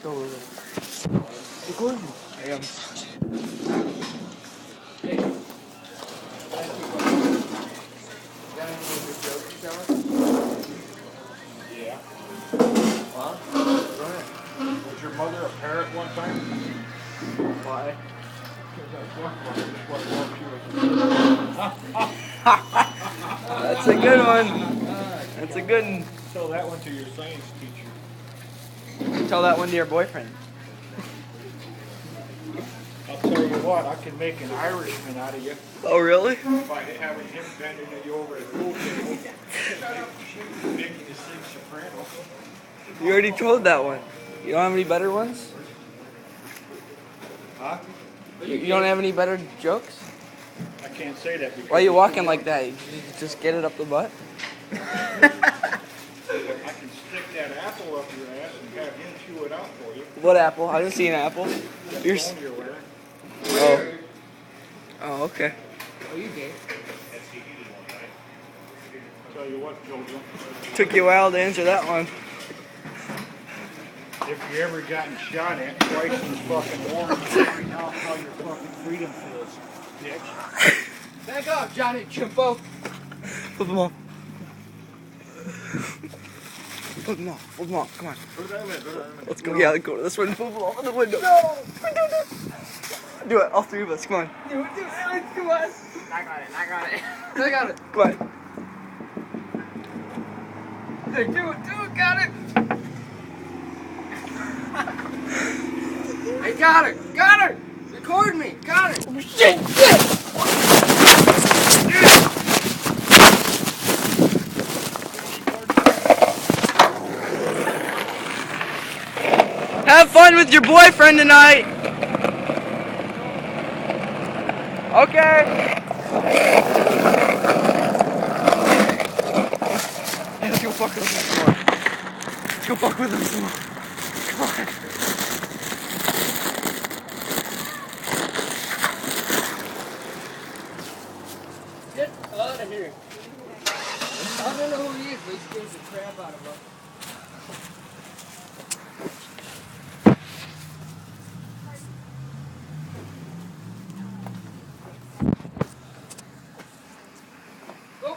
So, recording. I am. Hey. Got any good jokes to tell us? Yeah. Huh? Go ahead. Was your mother a parrot one time? Why? Because I was just what That's a good one. That's a good one. Tell that one to your science teacher. Tell that one to your boyfriend. I'll tell you what, I can make an Irishman out of you Oh, really? by having him bending you over at the pool table, making you sing soprano. You already told that one. You don't have any better ones? Huh? You don't have any better jokes? I can't say that because Why are you walking like that? You just get it up the butt? I can stick that apple up your ass and have him chew it out for you. What apple? I didn't see an apple. That You're phone you're wearing. Oh. Oh, okay. Are you gay? Tell you what, Jojo. Took you a while to answer that one. If you ever gotten shot at twice in fucking war, you find out how your fucking freedom feels, bitch. Back off, Johnny Chimpo. Flip them off. Flip them off. Flip them off. Come on. Let's go. Yeah, let's go to this one. Flip them off the window. No! Do it. All three of us. Come on. Do it, Alex, come on. I got it. I got it. Come on. Hey, do it, got it. I got it. Record me, got it. Shit! Have fun with your boyfriend tonight. Okay. Hey, let's go fuck with him some more. Let's go fuck with him some more. Come on. Get out of here. I don't know who he is, but he scares the crap out of him. Go.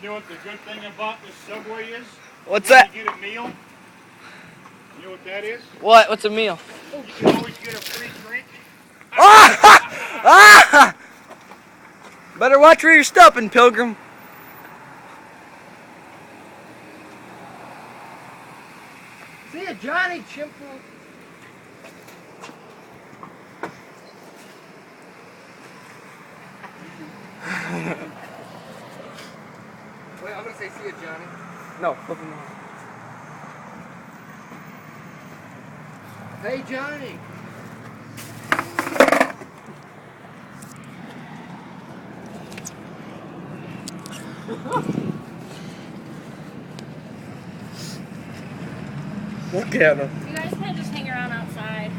You know what the good thing about this Subway is? What's When that? you get a meal, you know what that is? What? What's a meal? You can always get a free drink. Ah! Better watch where you're stopping, Pilgrim. See ya, Johnny Chimpo. Wait, I'm gonna say see ya, Johnny. No, flip him off. Hey, Johnny. Look at him. You guys can't just hang around outside.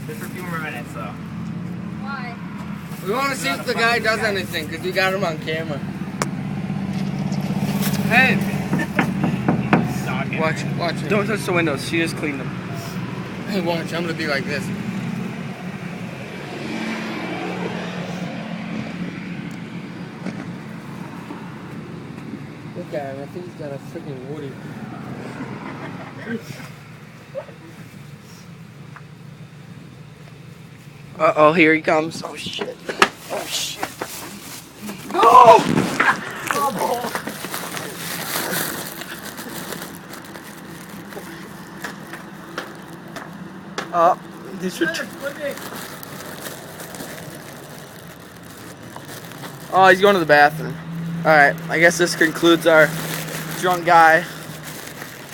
Just for a few more minutes, though. Why? We want to see if the guy does anything, because we got him on camera. Hey, Watch it. don't touch the windows. She just cleaned them. Hey, watch, I'm gonna be like this. Look at him, I think he's got a freaking Woody. Uh-oh, here he comes. Oh, shit. Oh, shit. No! These are Oh, he's going to the bathroom. Alright, I guess this concludes our drunk guy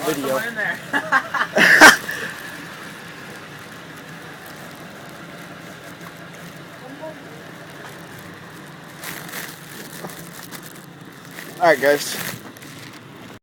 video. in there. Alright, guys.